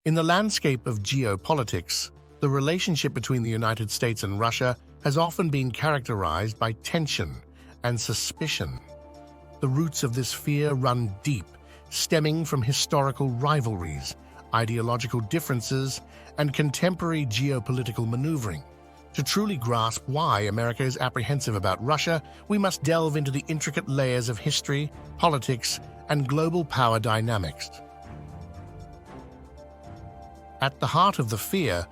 In the landscape of geopolitics, the relationship between the United States and Russia has often been characterized by tension and suspicion. The roots of this fear run deep, stemming from historical rivalries, ideological differences, and contemporary geopolitical maneuvering. To truly grasp why America is apprehensive about Russia, we must delve into the intricate layers of history, politics, and global power dynamics. At the heart of the fear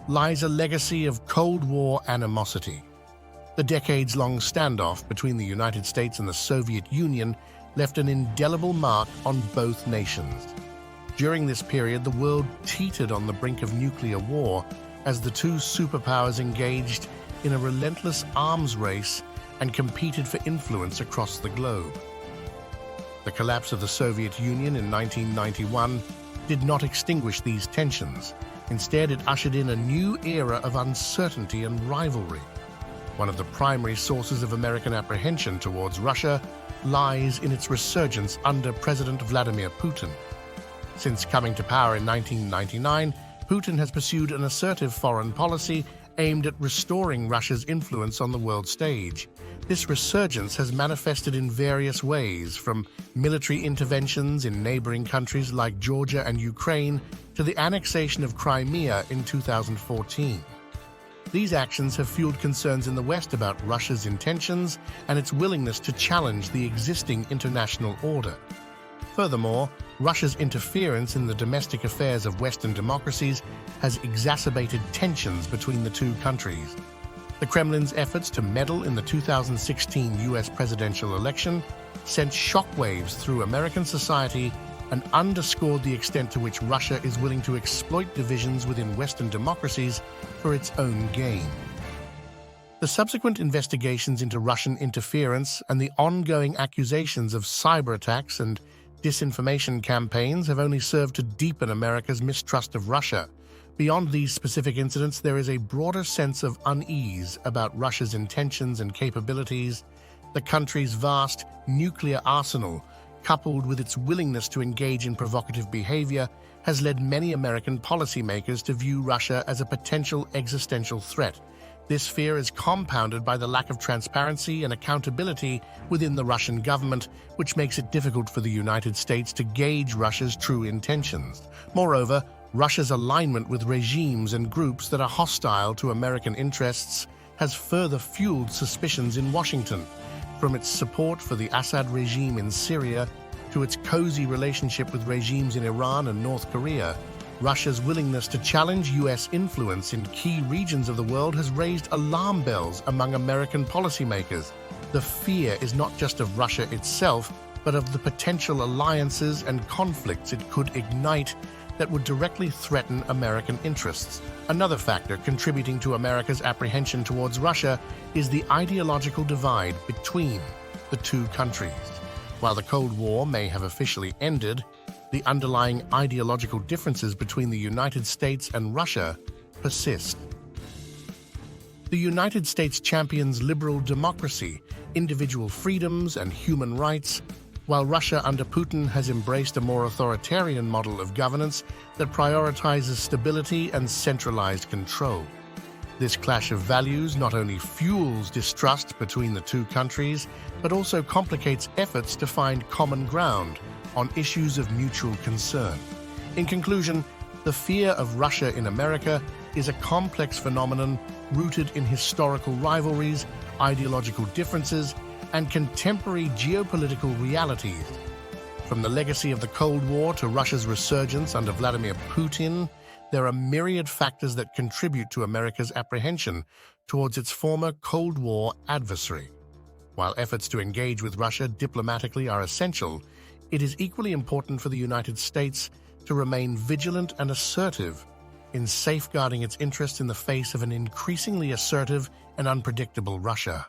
lies a legacy of Cold War animosity. The decades-long standoff between the United States and the Soviet Union left an indelible mark on both nations. During this period, the world teetered on the brink of nuclear war as the two superpowers engaged in a relentless arms race and competed for influence across the globe. The collapse of the Soviet Union in 1991 did not extinguish these tensions. Instead, it ushered in a new era of uncertainty and rivalry. One of the primary sources of American apprehension towards Russia lies in its resurgence under President Vladimir Putin. Since coming to power in 1999, Putin has pursued an assertive foreign policy aimed at restoring Russia's influence on the world stage. This resurgence has manifested in various ways, from military interventions in neighboring countries like Georgia and Ukraine to the annexation of Crimea in 2014. These actions have fueled concerns in the West about Russia's intentions and its willingness to challenge the existing international order. Furthermore, Russia's interference in the domestic affairs of Western democracies has exacerbated tensions between the two countries. The Kremlin's efforts to meddle in the 2016 U.S. presidential election sent shockwaves through American society and underscored the extent to which Russia is willing to exploit divisions within Western democracies for its own gain. The subsequent investigations into Russian interference and the ongoing accusations of cyber attacks and disinformation campaigns have only served to deepen America's mistrust of Russia. Beyond these specific incidents, there is a broader sense of unease about Russia's intentions and capabilities. The country's vast nuclear arsenal, coupled with its willingness to engage in provocative behavior, has led many American policymakers to view Russia as a potential existential threat. This fear is compounded by the lack of transparency and accountability within the Russian government, which makes it difficult for the United States to gauge Russia's true intentions. Moreover, Russia's alignment with regimes and groups that are hostile to American interests has further fueled suspicions in Washington. From its support for the Assad regime in Syria to its cozy relationship with regimes in Iran and North Korea, Russia's willingness to challenge U.S. influence in key regions of the world has raised alarm bells among American policymakers. The fear is not just of Russia itself, but of the potential alliances and conflicts it could ignite that would directly threaten American interests. Another factor contributing to America's apprehension towards Russia is the ideological divide between the two countries. While the Cold War may have officially ended, the underlying ideological differences between the United States and Russia persist. The United States champions liberal democracy, individual freedoms, and human rights, while Russia under Putin has embraced a more authoritarian model of governance that prioritizes stability and centralized control. This clash of values not only fuels distrust between the two countries, but also complicates efforts to find common ground on issues of mutual concern. In conclusion, the fear of Russia in America is a complex phenomenon rooted in historical rivalries, ideological differences, and contemporary geopolitical realities. From the legacy of the Cold War to Russia's resurgence under Vladimir Putin, there are myriad factors that contribute to America's apprehension towards its former Cold War adversary. While efforts to engage with Russia diplomatically are essential, it is equally important for the United States to remain vigilant and assertive in safeguarding its interests in the face of an increasingly assertive and unpredictable Russia.